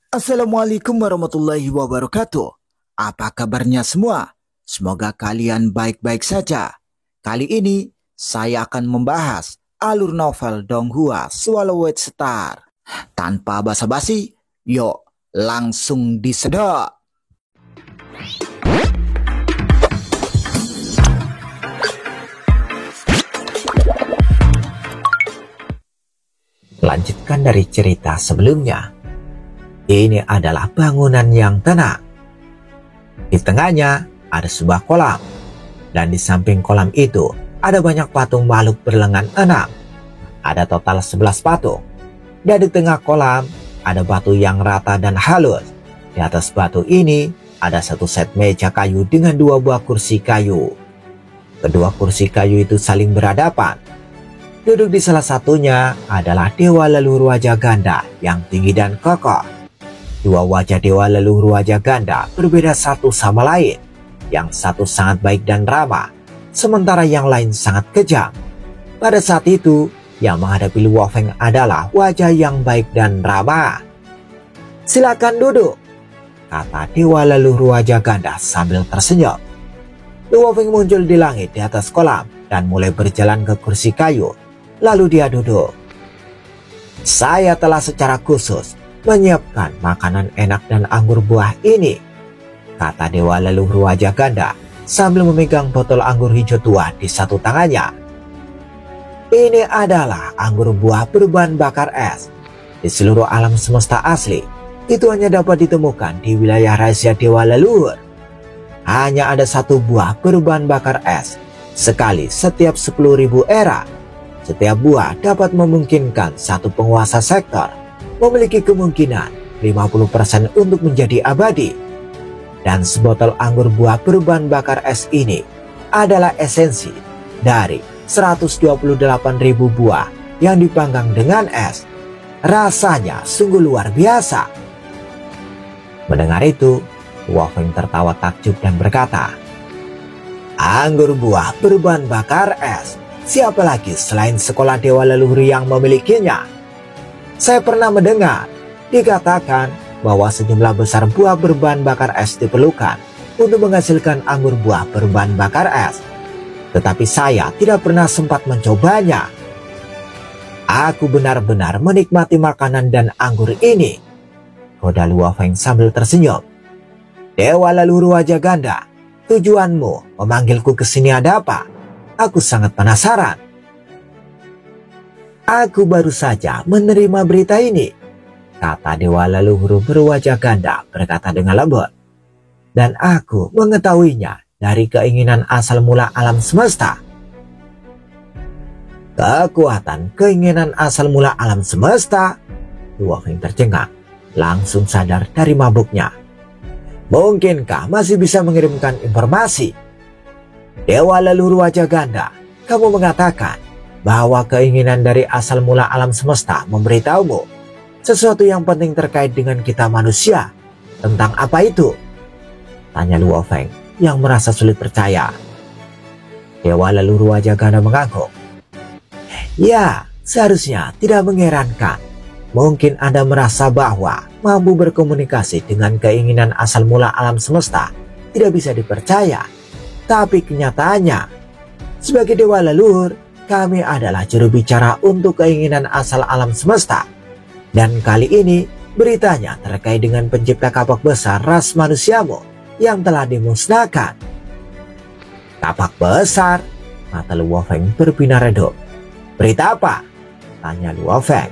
Assalamualaikum warahmatullahi wabarakatuh. Apa kabarnya semua? Semoga kalian baik-baik saja. Kali ini saya akan membahas alur novel Donghua Swallowed Star. Tanpa basa-basi, yuk langsung disedot. Lanjutkan dari cerita sebelumnya. Ini adalah bangunan yang tenang. Di tengahnya ada sebuah kolam. Dan di samping kolam itu ada banyak patung makhluk berlengan 6. Ada total 11 patung. Dan di tengah kolam ada batu yang rata dan halus. Di atas batu ini ada satu set meja kayu dengan 2 buah kursi kayu. Kedua kursi kayu itu saling berhadapan. Duduk di salah satunya adalah dewa leluhur wajah ganda yang tinggi dan kokoh. Dua wajah dewa leluhur wajah ganda berbeda satu sama lain. Yang satu sangat baik dan ramah, sementara yang lain sangat kejam. Pada saat itu, yang menghadapi Luo Feng adalah wajah yang baik dan ramah. "Silakan duduk," kata dewa leluhur wajah ganda sambil tersenyum. Luo Feng muncul di langit di atas kolam dan mulai berjalan ke kursi kayu. Lalu dia duduk. "Saya telah secara khusus menyiapkan makanan enak dan anggur buah ini," kata dewa leluhur wajah ganda sambil memegang botol anggur hijau tua di satu tangannya. "Ini adalah anggur buah berbahan bakar es. Di seluruh alam semesta asli, itu hanya dapat ditemukan di wilayah rahasia dewa leluhur. Hanya ada satu buah berbahan bakar es sekali setiap 10.000 era. Setiap buah dapat memungkinkan satu penguasa sektor memiliki kemungkinan 50% untuk menjadi abadi. Dan sebotol anggur buah berbahan bakar es ini adalah esensi dari 128.000 buah yang dipanggang dengan es. Rasanya sungguh luar biasa." Mendengar itu, Luo Feng tertawa takjub dan berkata, "Anggur buah berbahan bakar es, siapa lagi selain sekolah dewa leluhur yang memilikinya? Saya pernah mendengar dikatakan bahwa sejumlah besar buah berbahan bakar es diperlukan untuk menghasilkan anggur buah berbahan bakar es. Tetapi saya tidak pernah sempat mencobanya. Aku benar-benar menikmati makanan dan anggur ini," kode Luo Feng sambil tersenyum. "Dewa leluhur wajah ganda, tujuanmu memanggilku ke sini ada apa? Aku sangat penasaran." "Aku baru saja menerima berita ini," kata dewa leluhur berwajah ganda berkata dengan lembut. "Dan aku mengetahuinya dari keinginan asal mula alam semesta." "Kekuatan keinginan asal mula alam semesta?" Luo Feng tercengang, langsung sadar dari mabuknya. "Mungkinkah masih bisa mengirimkan informasi?" "Dewa leluhur wajah ganda, kamu mengatakan bahwa keinginan dari asal mula alam semesta memberitahumu sesuatu yang penting terkait dengan kita manusia. Tentang apa itu?" tanya Luo Feng yang merasa sulit percaya. Dewa leluhur wajah ganda mengangguk. "Ya, seharusnya tidak mengherankan. Mungkin Anda merasa bahwa mampu berkomunikasi dengan keinginan asal mula alam semesta tidak bisa dipercaya. Tapi kenyataannya, sebagai dewa leluhur, kami adalah juru bicara untuk keinginan asal alam semesta. Dan kali ini beritanya terkait dengan pencipta kapak besar ras manusiamu yang telah dimusnahkan." "Kapak besar?" mata Luo Feng berbinar redup. "Berita apa?" tanya Luo Feng.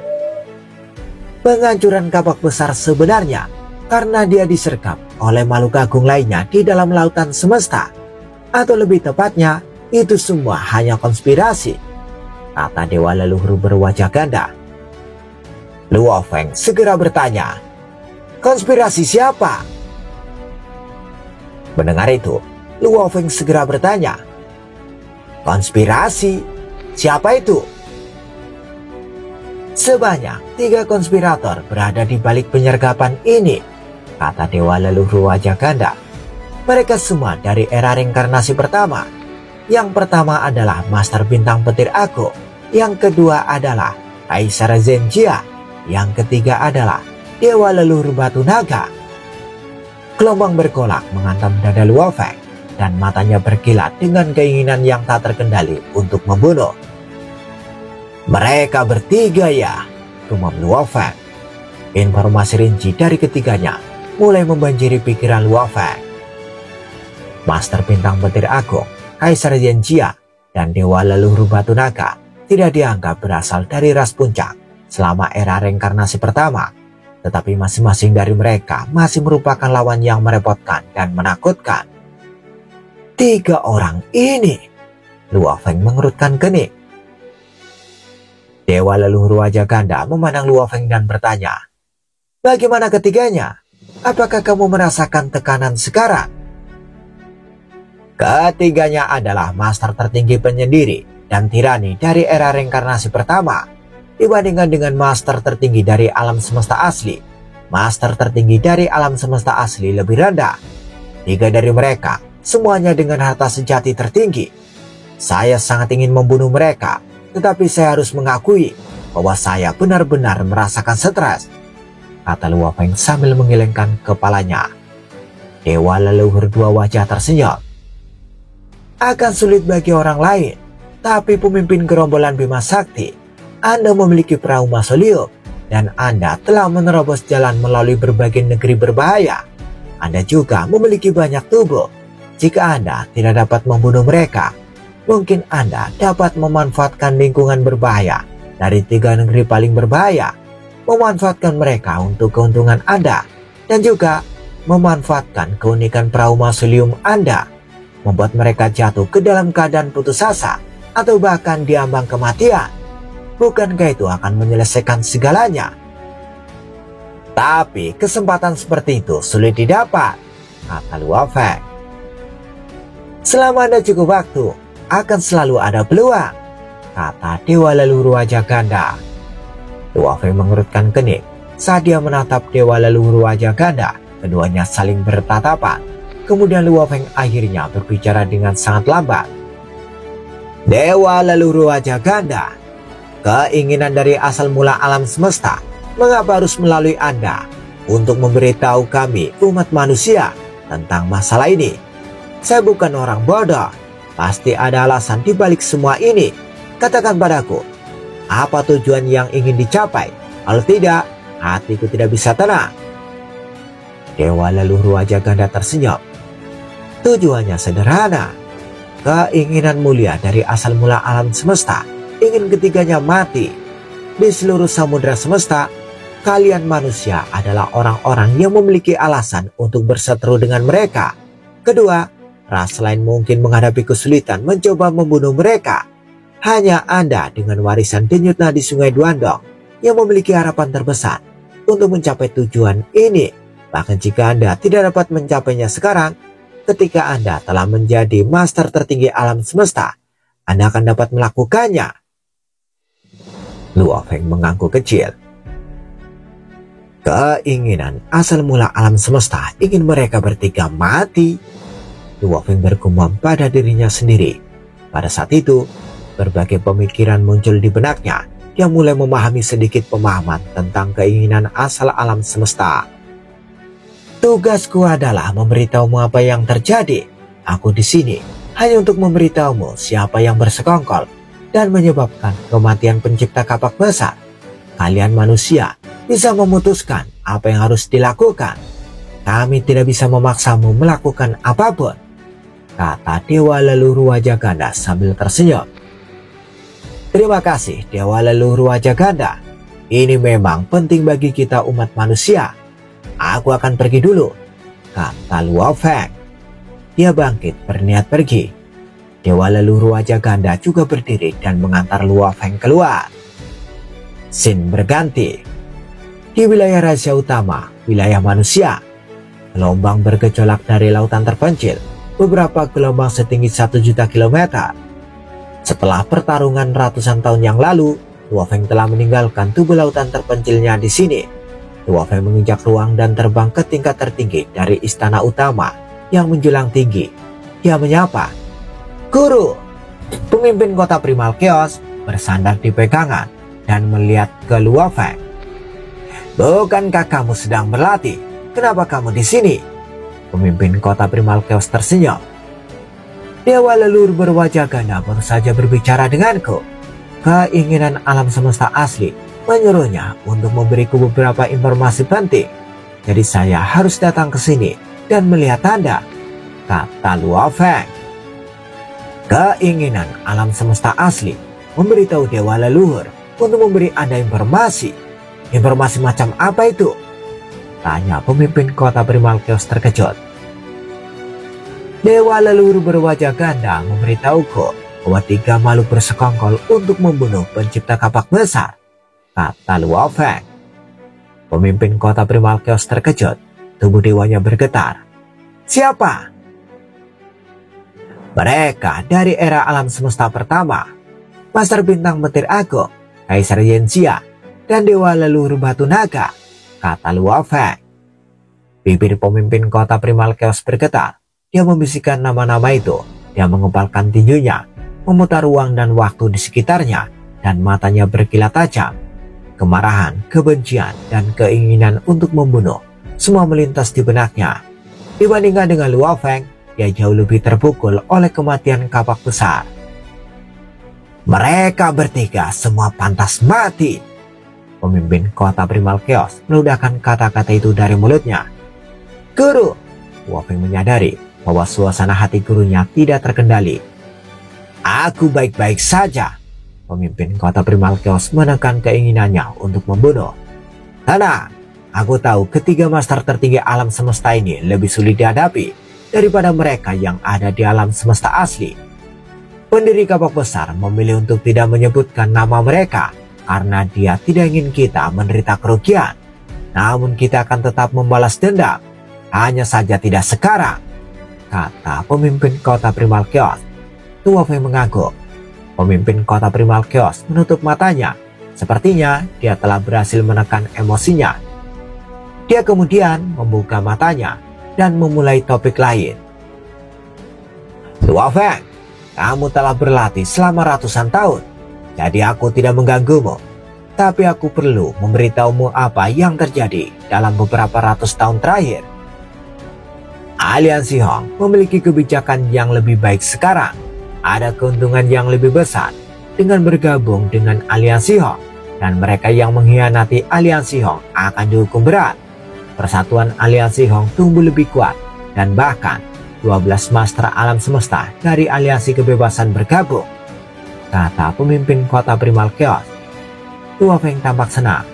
"Penghancuran kapak besar sebenarnya karena dia disergap oleh makhluk agung lainnya di dalam lautan semesta. Atau lebih tepatnya, itu semua hanya konspirasi," kata dewa leluhur berwajah ganda. Luo Feng segera bertanya, "Konspirasi siapa?" Mendengar itu, Luo Feng segera bertanya, "Konspirasi? Siapa itu?" "Sebanyak 3 konspirator berada di balik penyergapan ini," kata dewa leluhur wajah ganda. "Mereka semua dari era reinkarnasi pertama. Yang pertama adalah Master Bintang Petir Agung. Yang kedua adalah Kaisar Zenjia. Yang ketiga adalah dewa leluhur batu naga. Gelombang bergolak menghantam dada Luo Feng dan matanya berkilat dengan keinginan yang tak terkendali untuk membunuh. Mereka bertiga ya, gumam Luo Feng. Informasi rinci dari ketiganya mulai membanjiri pikiran Luo Feng. Master bintang petir agung, Kaisar Yanjia, dan dewa leluhur batu naga tidak dianggap berasal dari ras puncak selama era reinkarnasi pertama. Tetapi masing-masing dari mereka masih merupakan lawan yang merepotkan dan menakutkan. Tiga orang ini, Luo Feng mengerutkan kening. Dewa leluhur wajah ganda memandang Luo Feng dan bertanya, "Bagaimana ketiganya? Apakah kamu merasakan tekanan sekarang?" Ketiganya adalah master tertinggi penyendiri dan tirani dari era reinkarnasi pertama. Dibandingkan dengan master tertinggi dari alam semesta asli, master tertinggi dari alam semesta asli lebih rendah. Tiga dari mereka semuanya dengan harta sejati tertinggi. Saya sangat ingin membunuh mereka, tetapi saya harus mengakui bahwa saya benar-benar merasakan stres, kata Luo Feng sambil menggelengkan kepalanya. Dewa leluhur dua wajah tersenyum. Akan sulit bagi orang lain, tapi pemimpin gerombolan Bima Sakti, Anda memiliki perahu mausoleum dan Anda telah menerobos jalan melalui berbagai negeri berbahaya. Anda juga memiliki banyak tubuh. Jika Anda tidak dapat membunuh mereka, mungkin Anda dapat memanfaatkan lingkungan berbahaya dari tiga negeri paling berbahaya, memanfaatkan mereka untuk keuntungan Anda, dan juga memanfaatkan keunikan perahu mausoleum Anda, membuat mereka jatuh ke dalam keadaan putus asa atau bahkan diambang kematian. Bukankah itu akan menyelesaikan segalanya? Tapi kesempatan seperti itu sulit didapat, kata Luo Feng. Selama Anda cukup waktu, akan selalu ada peluang, kata dewa leluhur wajah ganda. Luo Feng mengerutkan kening saat dia menatap dewa leluhur wajah ganda. Keduanya saling bertatapan. Kemudian Luo Feng akhirnya berbicara dengan sangat lambat. Dewa leluhur wajah ganda, keinginan dari asal mula alam semesta, mengapa harus melalui Anda untuk memberitahu kami umat manusia tentang masalah ini? Saya bukan orang bodoh, pasti ada alasan di balik semua ini. Katakan padaku, apa tujuan yang ingin dicapai? Kalau tidak, hatiku tidak bisa tenang. Dewa leluhur wajah ganda tersenyum. Tujuannya sederhana, keinginan mulia dari asal mula alam semesta ingin ketiganya mati. Di seluruh samudera semesta, kalian manusia adalah orang-orang yang memiliki alasan untuk berseteru dengan mereka. Kedua, ras lain mungkin menghadapi kesulitan mencoba membunuh mereka. Hanya Anda dengan warisan denyut nadi Sungai Duandong yang memiliki harapan terbesar untuk mencapai tujuan ini. Bahkan jika Anda tidak dapat mencapainya sekarang, ketika Anda telah menjadi master tertinggi alam semesta, Anda akan dapat melakukannya. Luo Feng mengangguk kecil. Keinginan asal mula alam semesta ingin mereka bertiga mati. Luo Feng bergumam pada dirinya sendiri. Pada saat itu, berbagai pemikiran muncul di benaknya. Dia mulai memahami sedikit pemahaman tentang keinginan asal alam semesta. Tugasku adalah memberitahumu apa yang terjadi. Aku di sini hanya untuk memberitahumu siapa yang bersekongkol dan menyebabkan kematian pencipta kapak besar. Kalian manusia bisa memutuskan apa yang harus dilakukan. Kami tidak bisa memaksamu melakukan apapun, kata dewa leluhur wajah ganda sambil tersenyum. Terima kasih dewa leluhur wajah ganda. Ini memang penting bagi kita umat manusia. Aku akan pergi dulu, kata Luo Feng. Dia bangkit berniat pergi. Dewa leluhur wajah ganda juga berdiri dan mengantar Luo Feng keluar. Scene berganti. Di wilayah rahasia utama, wilayah manusia. Gelombang bergejolak dari lautan terpencil. Beberapa gelombang setinggi 1 juta kilometer. Setelah pertarungan ratusan tahun yang lalu, Luo Feng telah meninggalkan tubuh lautan terpencilnya di sini. Luo Feng menginjak ruang dan terbang ke tingkat tertinggi dari istana utama yang menjulang tinggi. Dia menyapa, "Guru!" Pemimpin kota Primal Chaos bersandar di pegangan dan melihat ke Luo Feng. Bukankah kamu sedang berlatih? Kenapa kamu di sini? Pemimpin kota Primal Chaos tersenyum. Dewa leluhur berwajah ganda baru saja berbicara denganku. Keinginan alam semesta asli menyuruhnya untuk memberiku beberapa informasi penting. Jadi saya harus datang ke sini dan melihat Anda, kata Luo Feng. Keinginan alam semesta asli memberitahu dewa leluhur untuk memberi Anda informasi. Informasi macam apa itu? Tanya pemimpin kota Primal Chaos terkejut. Dewa leluhur berwajah ganda memberitahuku bahwa 3 makhluk bersekongkol untuk membunuh pencipta kapak besar, kata Luo Feng. Pemimpin kota Primal Chaos terkejut. Tubuh dewanya bergetar. Siapa? Mereka dari era alam semesta pertama. Master Bintang Petir Agung, Kaisar Yanxia, dan Dewa Leluhur Batu Naga, kata Luo Feng. Bibir pemimpin kota Primal Chaos bergetar. Dia membisikkan nama-nama itu. Dia mengepalkan tinjunya, memutar ruang dan waktu di sekitarnya, dan matanya berkilat tajam. Kemarahan, kebencian, dan keinginan untuk membunuh semua melintas di benaknya. Dibandingkan dengan Luo Feng, dia jauh lebih terpukul oleh kematian kapak besar. Mereka bertiga semua pantas mati. Pemimpin kota Primal Chaos meludahkan kata-kata itu dari mulutnya. Guru, Luo Feng menyadari bahwa suasana hati gurunya tidak terkendali. Aku baik-baik saja. Pemimpin kota Primal Chaos menekan keinginannya untuk membunuh. Tenang, aku tahu ketiga master tertinggi alam semesta ini lebih sulit dihadapi daripada mereka yang ada di alam semesta asli. Pendiri kapak besar memilih untuk tidak menyebutkan nama mereka karena dia tidak ingin kita menderita kerugian. Namun kita akan tetap membalas dendam. Hanya saja tidak sekarang, kata pemimpin kota Primal Chaos. Luo Feng mengangguk. Pemimpin kota Primal Chaos menutup matanya. Sepertinya dia telah berhasil menekan emosinya. Dia kemudian membuka matanya dan memulai topik lain. Luo Feng, kamu telah berlatih selama ratusan tahun. Jadi aku tidak mengganggumu. Tapi aku perlu memberitahumu apa yang terjadi dalam beberapa ratus tahun terakhir. Aliansi Hong memiliki kebijakan yang lebih baik sekarang. Ada keuntungan yang lebih besar dengan bergabung dengan Aliansi Hong. Dan mereka yang mengkhianati Aliansi Hong akan dihukum berat. Persatuan Aliansi Hong tumbuh lebih kuat. Dan bahkan 12 master alam semesta dari Aliansi Kebebasan bergabung, kata pemimpin kota Primal Chaos. Luo Feng tampak senang.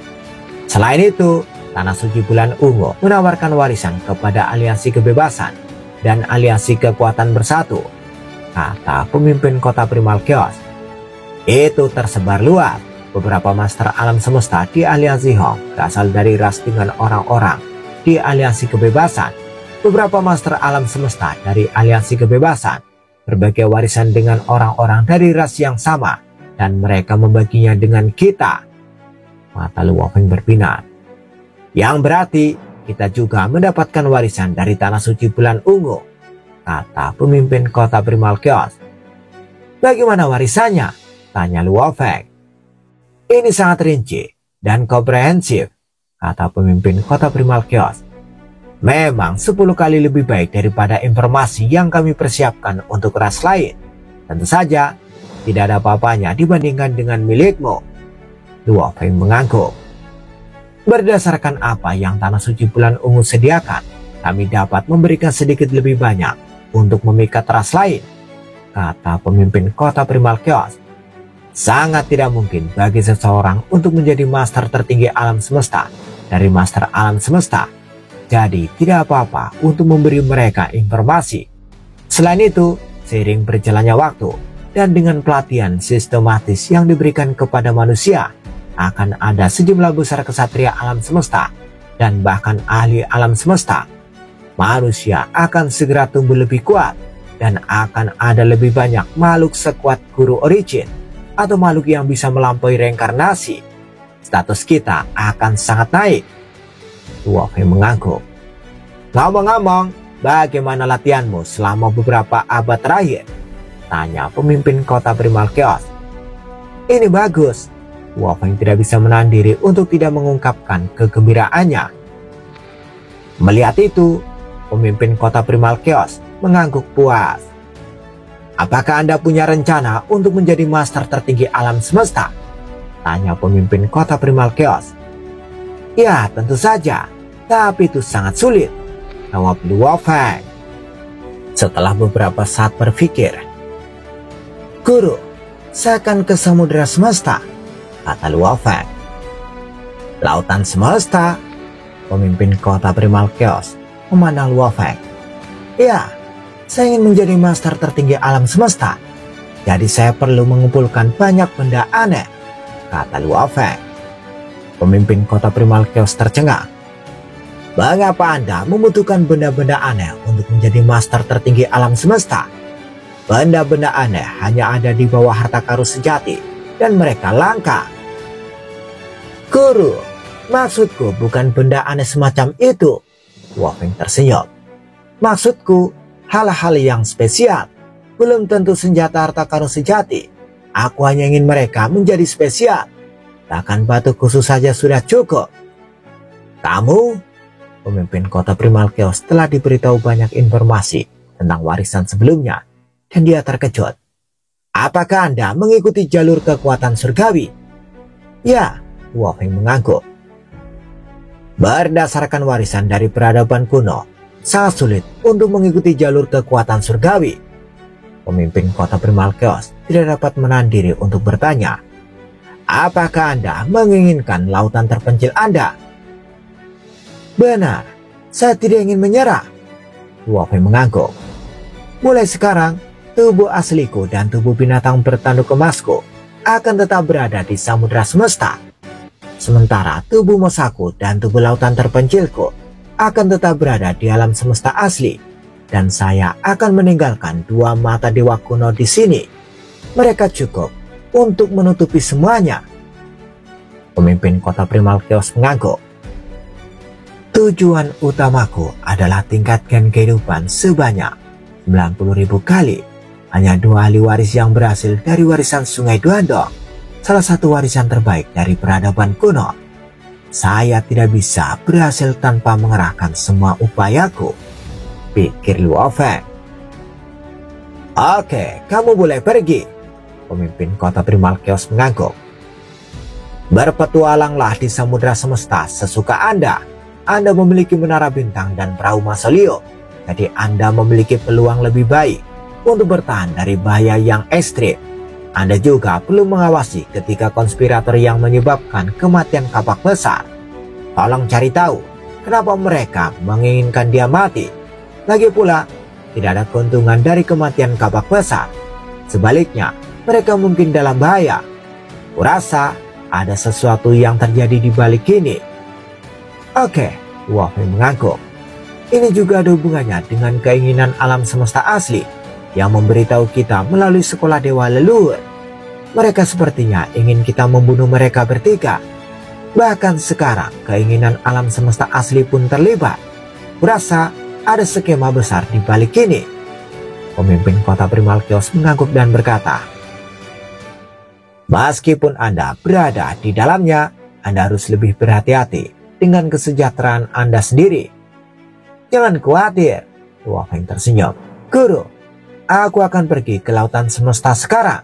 Selain itu, Tanah Suci Bulan Ungu menawarkan warisan kepada Aliansi Kebebasan dan Aliansi Kekuatan Bersatu, kata pemimpin kota Primal Chaos. Itu tersebar luas. Beberapa master alam semesta di Aliansi Hong berasal dari ras dengan orang-orang di Aliansi Kebebasan. Beberapa master alam semesta dari Aliansi Kebebasan berbagi warisan dengan orang-orang dari ras yang sama, dan mereka membaginya dengan kita. Mata Luo Feng berbinar. Yang berarti kita juga mendapatkan warisan dari Tanah Suci Bulan Ungu, kata pemimpin kota Primal Chaos. Bagaimana warisannya? Tanya Luo Feng. Ini sangat rinci dan komprehensif, kata pemimpin kota Primal Chaos. Memang 10 kali lebih baik daripada informasi yang kami persiapkan untuk ras lain. Tentu saja, tidak ada apa-apanya dibandingkan dengan milikmu. Luo Feng mengangguk. Berdasarkan apa yang Tanah Suci Bulan Ungu sediakan, kami dapat memberikan sedikit lebih banyak untuk memikat ras lain, kata pemimpin kota Primal Chaos. Sangat tidak mungkin bagi seseorang untuk menjadi master tertinggi alam semesta dari master alam semesta. Jadi tidak apa-apa untuk memberi mereka informasi. Selain itu, seiring berjalannya waktu dan dengan pelatihan sistematis yang diberikan kepada manusia, akan ada sejumlah besar kesatria alam semesta dan bahkan ahli alam semesta. Manusia akan segera tumbuh lebih kuat dan akan ada lebih banyak makhluk sekuat Guru Origin atau makhluk yang bisa melampaui reinkarnasi. Status kita akan sangat naik. Luo Feng mengangguk. Ngomong-ngomong, bagaimana latihanmu selama beberapa abad terakhir? Tanya pemimpin kota Primal Chaos. Ini bagus. Luo Feng tidak bisa menahan diri untuk tidak mengungkapkan kegembiraannya. Melihat itu, pemimpin kota Primal Chaos mengangguk puas. "Apakah Anda punya rencana untuk menjadi master tertinggi alam semesta?" tanya pemimpin kota Primal Chaos. "Ya, tentu saja, tapi itu sangat sulit," jawab Luo Feng. Setelah beberapa saat berpikir, "Guru, saya akan ke samudera semesta," kata Luo Feng. "Lautan semesta?" Pemimpin kota Primal Chaos memandang Luo Feng. "Ya, saya ingin menjadi master tertinggi alam semesta. Jadi saya perlu mengumpulkan banyak benda aneh," kata Luo Feng. Pemimpin kota Primal Chaos tercengang. "Mengapa Anda membutuhkan benda-benda aneh untuk menjadi master tertinggi alam semesta? Benda-benda aneh hanya ada di bawah harta karun sejati dan mereka langka." "Guru, maksudku bukan benda aneh semacam itu," Luo Feng tersenyum. "Maksudku hal-hal yang spesial. Belum tentu senjata harta karun sejati. Aku hanya ingin mereka menjadi spesial. Bahkan batu khusus saja sudah cukup." "Kamu?" Pemimpin kota Primal Chaos telah diberitahu banyak informasi tentang warisan sebelumnya, dan dia terkejut. "Apakah Anda mengikuti jalur kekuatan surgawi?" "Ya," Luo Feng mengangguk. "Berdasarkan warisan dari peradaban kuno, sangat sulit untuk mengikuti jalur kekuatan surgawi." Pemimpin kota Primal Chaos tidak dapat menahan diri untuk bertanya, "Apakah Anda menginginkan lautan terpencil Anda?" "Benar, saya tidak ingin menyerah," Luo Feng mengangguk. "Mulai sekarang, tubuh asliku dan tubuh binatang bertanduk emasku akan tetap berada di samudera semesta. Sementara tubuh mosaku dan tubuh lautan terpencilku akan tetap berada di alam semesta asli. Dan saya akan meninggalkan dua mata dewa kuno di sini. Mereka cukup untuk menutupi semuanya." Pemimpin kota Primal Chaos mengangguk. "Tujuan utamaku adalah tingkatkan kehidupan sebanyak 90.000 kali. Hanya dua ahli waris yang berhasil dari warisan Sungai Duandong, salah satu warisan terbaik dari peradaban kuno. Saya tidak bisa berhasil tanpa mengerahkan semua upayaku," pikir Luo Feng. "Oke, kamu boleh pergi," pemimpin kota Primal Chaos mengangguk. "Berpetualanglah di samudera semesta sesuka Anda. Anda memiliki menara bintang dan perahu Masolio, jadi Anda memiliki peluang lebih baik untuk bertahan dari bahaya yang ekstrim. Anda juga perlu mengawasi ketika konspirator yang menyebabkan kematian kapak besar. Tolong cari tahu kenapa mereka menginginkan dia mati. Lagi pula, tidak ada keuntungan dari kematian kapak besar. Sebaliknya, mereka mungkin dalam bahaya. Kurasa ada sesuatu yang terjadi di balik ini." "Oke," Luo Feng mengangguk. "Ini juga ada hubungannya dengan keinginan alam semesta asli yang memberitahu kita melalui sekolah dewa leluhur. Mereka sepertinya ingin kita membunuh mereka bertiga. Bahkan sekarang keinginan alam semesta asli pun terlibat. Kurasa ada skema besar di balik ini." Pemimpin kota Primal Chaos mengangguk dan berkata, "Meskipun Anda berada di dalamnya, Anda harus lebih berhati-hati dengan kesejahteraan Anda sendiri." "Jangan khawatir," Luo Feng tersenyum. "Guru, aku akan pergi ke lautan semesta sekarang."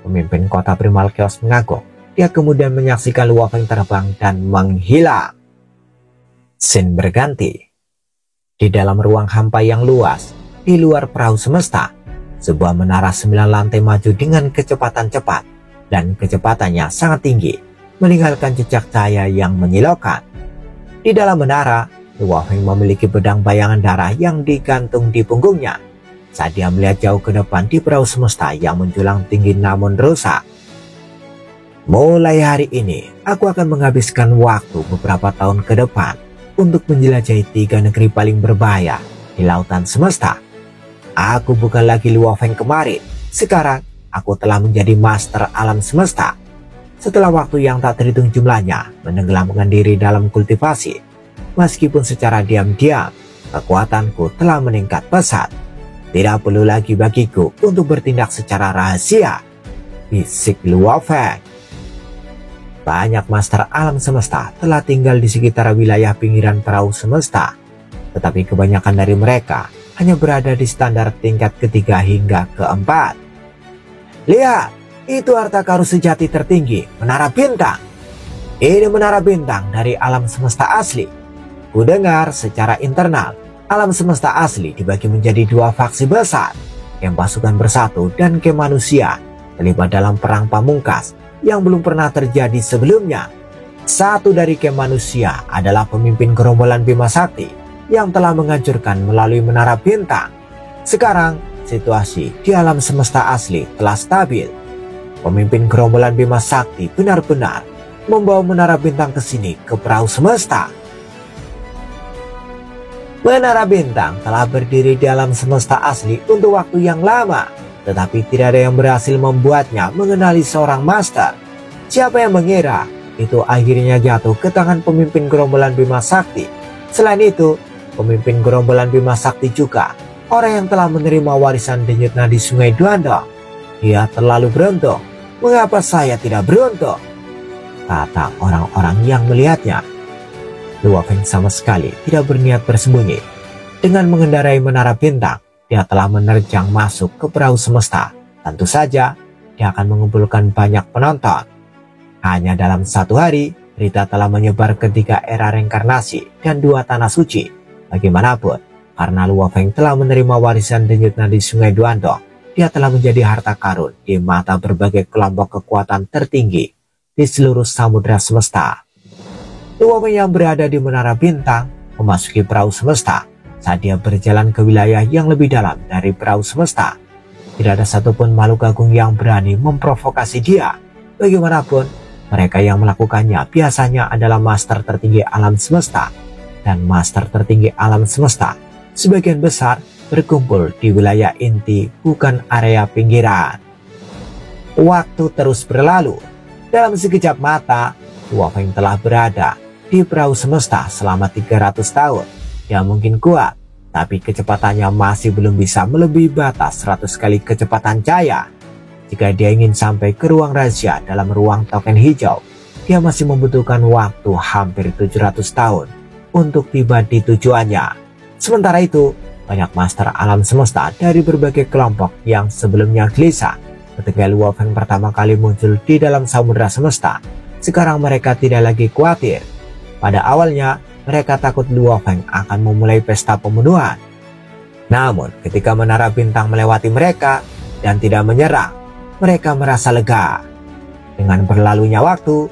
Pemimpin kota Primal Chaos mengangguk. Dia kemudian menyaksikan Luo Feng terbang dan menghilang. Scene berganti. Di dalam ruang hampa yang luas, di luar perahu semesta, sebuah menara 9 lantai maju dengan kecepatan cepat, dan kecepatannya sangat tinggi, meninggalkan jejak cahaya yang menyilaukan. Di dalam menara, Luo Feng memiliki pedang bayangan darah yang digantung di punggungnya. Saat dia melihat jauh ke depan di perahu semesta yang menjulang tinggi namun rusak. "Mulai hari ini, aku akan menghabiskan waktu beberapa tahun ke depan untuk menjelajahi 3 negeri paling berbahaya di lautan semesta. Aku bukan lagi Luo Feng kemarin. Sekarang, aku telah menjadi master alam semesta. Setelah waktu yang tak terhitung jumlahnya menenggelamkan diri dalam kultivasi, meskipun secara diam-diam, kekuatanku telah meningkat pesat. Tidak perlu lagi bagiku untuk bertindak secara rahasia," bisik Luo Feng. Banyak master alam semesta telah tinggal di sekitar wilayah pinggiran perahu semesta, tetapi kebanyakan dari mereka hanya berada di standar tingkat ketiga hingga keempat. Lihat, itu harta karun sejati tertinggi, Menara Bintang. Ini Menara Bintang dari alam semesta asli. Ku dengar secara internal, alam semesta asli dibagi menjadi dua faksi besar, Camp Pasukan Bersatu dan Camp Manusia, terlibat dalam perang pamungkas yang belum pernah terjadi sebelumnya. Satu dari Camp Manusia adalah pemimpin gerombolan Bima Sakti yang telah menghancurkan melalui Menara Bintang. Sekarang, situasi di alam semesta asli telah stabil. Pemimpin gerombolan Bima Sakti benar-benar membawa Menara Bintang ke sini, ke perahu semesta. Menara Bintang telah berdiri di alam semesta asli untuk waktu yang lama, tetapi tidak ada yang berhasil membuatnya mengenali seorang master. Siapa yang mengira itu akhirnya jatuh ke tangan pemimpin gerombolan Bima Sakti. Selain itu, pemimpin gerombolan Bima Sakti juga orang yang telah menerima warisan denyut nadi Sungai Duandong. Dia terlalu beruntung. Mengapa saya tidak beruntung? Kata orang-orang yang melihatnya. Luo Feng sama sekali tidak berniat bersembunyi. Dengan mengendarai Menara Bintang, dia telah menerjang masuk ke perahu semesta. Tentu saja, dia akan mengumpulkan banyak penonton. Hanya dalam satu hari, berita telah menyebar ke 3 era reinkarnasi dan 2 tanah suci. Bagaimanapun, karena Luo Feng telah menerima warisan denyut nadi Sungai Duandong, dia telah menjadi harta karun di mata berbagai kelompok kekuatan tertinggi di seluruh samudera semesta. Luo Feng yang berada di Menara Bintang memasuki perahu semesta. Saat dia berjalan ke wilayah yang lebih dalam dari perahu semesta, tidak ada satupun makhluk agung yang berani memprovokasi dia. Bagaimanapun, mereka yang melakukannya biasanya adalah master tertinggi alam semesta. Dan master tertinggi alam semesta sebagian besar berkumpul di wilayah inti, bukan area pinggiran. Waktu terus berlalu. Dalam sekejap mata, Luo Feng telah berada di perahu semesta selama 300 tahun. Dia mungkin kuat, tapi kecepatannya masih belum bisa melebihi batas 100 kali kecepatan cahaya. Jika dia ingin sampai ke ruang rahasia dalam ruang token hijau, dia masih membutuhkan waktu hampir 700 tahun untuk tiba di tujuannya. Sementara itu, banyak master alam semesta dari berbagai kelompok yang sebelumnya gelisah ketika Luo Feng pertama kali muncul di dalam samudera semesta, sekarang mereka tidak lagi khawatir. Pada awalnya, mereka takut Luo Feng akan memulai pesta pembunuhan. Namun, ketika Menara Bintang melewati mereka dan tidak menyerang, mereka merasa lega. Dengan berlalunya waktu,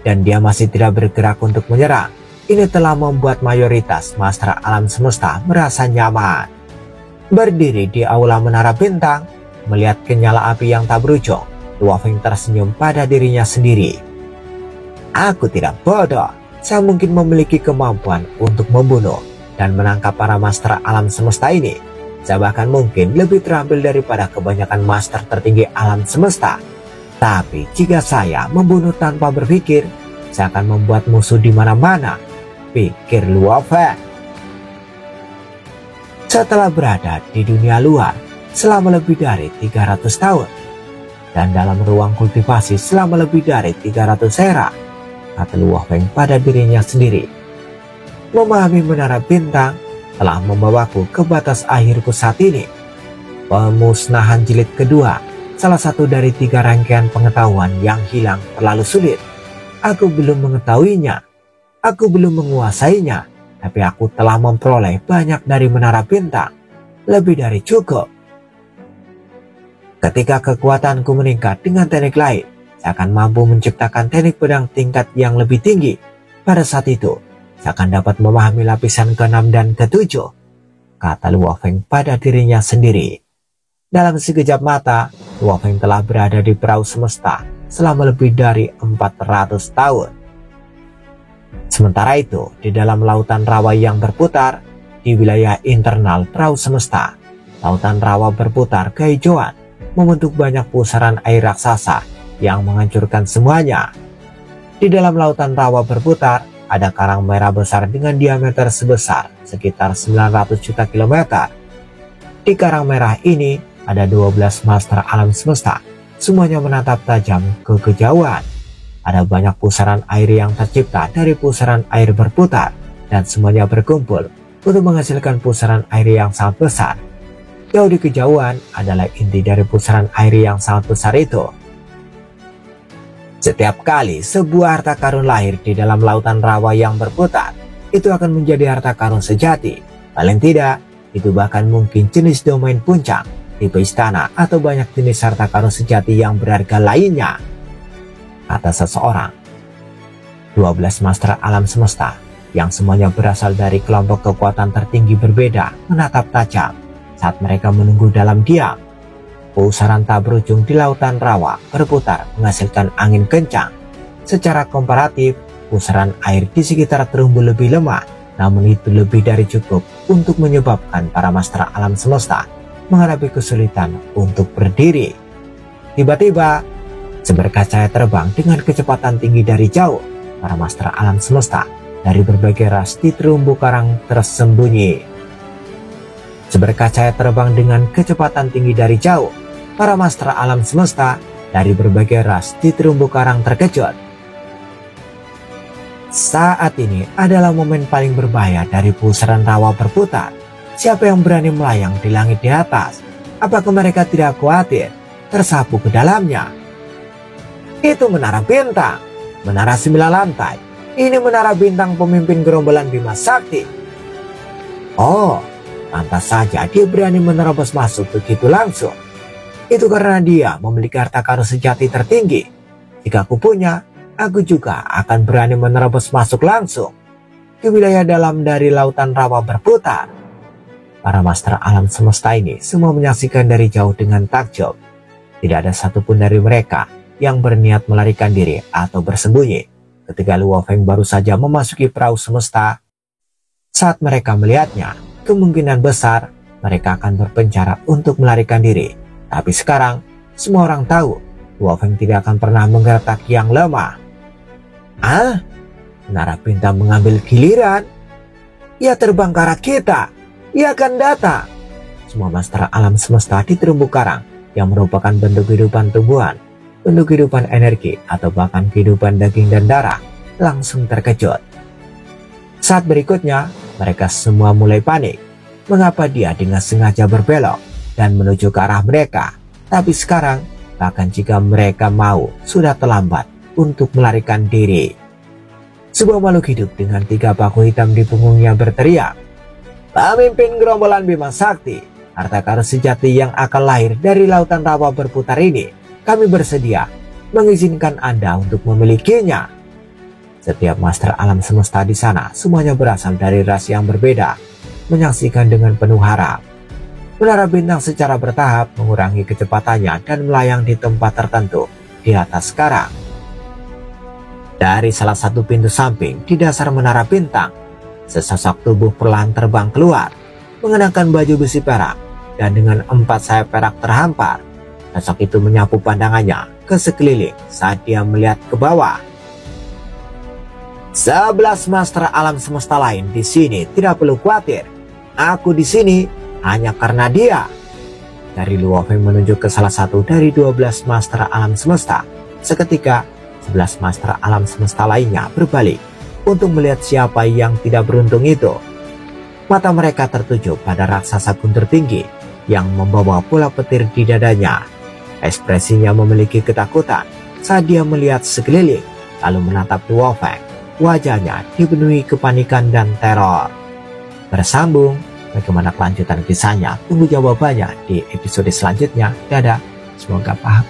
dan dia masih tidak bergerak untuk menyerang, ini telah membuat mayoritas master alam semesta merasa nyaman. Berdiri di aula Menara Bintang, melihat kenyala api yang tak berujung, Luo Feng tersenyum pada dirinya sendiri. Aku tidak bodoh. Saya mungkin memiliki kemampuan untuk membunuh dan menangkap para master alam semesta ini. Saya bahkan mungkin lebih terampil daripada kebanyakan master tertinggi alam semesta. Tapi jika saya membunuh tanpa berpikir, saya akan membuat musuh di mana-mana, pikir Luo Feng. Setelah berada di dunia luar selama lebih dari 300 tahun, dan dalam ruang kultivasi selama lebih dari 300 era, kata Luo Feng pada dirinya sendiri, memahami Menara Bintang telah membawaku ke batas akhirku saat ini. Pemusnahan jilid kedua, salah satu dari 3 rangkaian pengetahuan yang hilang terlalu sulit. Aku belum mengetahuinya, aku belum menguasainya, tapi aku telah memperoleh banyak dari Menara Bintang, lebih dari cukup. Ketika kekuatanku meningkat dengan teknik lain, saya akan mampu menciptakan teknik pedang tingkat yang lebih tinggi. Pada saat itu, saya akan dapat memahami lapisan ke-6 dan ke-7, kata Luo Feng pada dirinya sendiri. Dalam sekejap mata, Luo Feng telah berada di perahu semesta selama lebih dari 400 tahun. Sementara itu, di dalam lautan rawa yang berputar, di wilayah internal perahu semesta, lautan rawa berputar kehijauan, membentuk banyak pusaran air raksasa yang menghancurkan semuanya. Di dalam lautan rawa berputar, ada karang merah besar dengan diameter sebesar sekitar 900 juta kilometer. Di karang merah ini, ada 12 master alam semesta. Semuanya menatap tajam ke kejauhan. ada banyak pusaran air yang tercipta dari pusaran air berputar dan semuanya berkumpul untuk menghasilkan pusaran air yang sangat besar. Jauh di kejauhan adalah inti dari pusaran air yang sangat besar itu. Setiap kali sebuah harta karun lahir di dalam lautan rawa yang berputar, itu akan menjadi harta karun sejati. Paling tidak, itu bahkan mungkin jenis domain puncak, tipe istana, atau banyak jenis harta karun sejati yang berharga lainnya. Kata seseorang, 12 master alam semesta yang semuanya berasal dari kelompok kekuatan tertinggi berbeda menatap tajam saat mereka menunggu dalam diam. Pusaran tak berujung di lautan rawa berputar menghasilkan angin kencang. Secara komparatif, pusaran air di sekitar terumbu lebih lemah, namun itu lebih dari cukup untuk menyebabkan para master alam semesta menghadapi kesulitan untuk berdiri. Tiba-tiba, seberkas cahaya terbang dengan kecepatan tinggi dari jauh. Para master alam semesta dari berbagai ras di terumbu karang tersembunyi. Seberkas cahaya terbang dengan kecepatan tinggi dari jauh. Para master alam semesta dari berbagai ras di terumbu karang terkejut. Saat ini adalah momen paling berbahaya dari pusaran rawa berputar. Siapa yang berani melayang di langit di atas? Apakah mereka tidak khawatir tersapu ke dalamnya? Itu menara bintang, menara 9 lantai. Ini menara bintang pemimpin gerombolan Bima Sakti. Oh, pantas saja dia berani menerobos masuk begitu langsung. Itu karena dia memiliki harta karun sejati tertinggi. Jika aku punya, aku juga akan berani menerobos masuk langsung ke wilayah dalam dari lautan rawa berputar. Para master alam semesta ini semua menyaksikan dari jauh dengan takjub. Tidak ada satupun dari mereka yang berniat melarikan diri atau bersembunyi ketika Luo Feng baru saja memasuki perahu semesta. Saat mereka melihatnya, kemungkinan besar mereka akan berpencar untuk melarikan diri. Tapi sekarang, semua orang tahu Luo Feng tidak akan pernah menggertak yang lemah. Menara bintang mengambil giliran. Ia terbang ke arah kita. Ia akan datang. Semua master alam semesta di terumbu karang yang merupakan bentuk kehidupan tumbuhan, bentuk kehidupan energi, atau bahkan kehidupan daging dan darah langsung terkejut. Saat berikutnya, mereka semua mulai panik. Mengapa dia dengan sengaja berbelok dan menuju ke arah mereka? Tapi sekarang, bahkan jika mereka mau, sudah terlambat untuk melarikan diri. Sebuah makhluk hidup dengan 3 paku hitam di punggungnya berteriak, "Pemimpin gerombolan Bima Sakti, harta karun sejati yang akan lahir dari lautan rawa berputar ini, kami bersedia mengizinkan Anda untuk memilikinya." Setiap master alam semesta di sana semuanya berasal dari ras yang berbeda, menyaksikan dengan penuh harap. Menara bintang secara bertahap mengurangi kecepatannya dan melayang di tempat tertentu di atas karang. Dari salah satu pintu samping di dasar menara bintang, sesosok tubuh perlahan terbang keluar, mengenakan baju besi perak dan dengan 4 sayap perak terhampar. Sosok itu menyapu pandangannya ke sekeliling saat dia melihat ke bawah. 11 master alam semesta lain di sini tidak perlu khawatir. Aku di sini hanya karena dia. Dari Luo Feng menunjuk ke salah satu dari 12 master alam semesta. Seketika, 11 master alam semesta lainnya berbalik untuk melihat siapa yang tidak beruntung itu. Mata mereka tertuju pada raksasa guntur tinggi yang membawa bola petir di dadanya. Ekspresinya memiliki ketakutan saat dia melihat sekeliling, lalu menatap Luo Feng. Wajahnya dipenuhi kepanikan dan teror. Bersambung, bagaimana kelanjutan kisahnya? Tunggu jawabannya di episode selanjutnya. Dadah, semoga paham.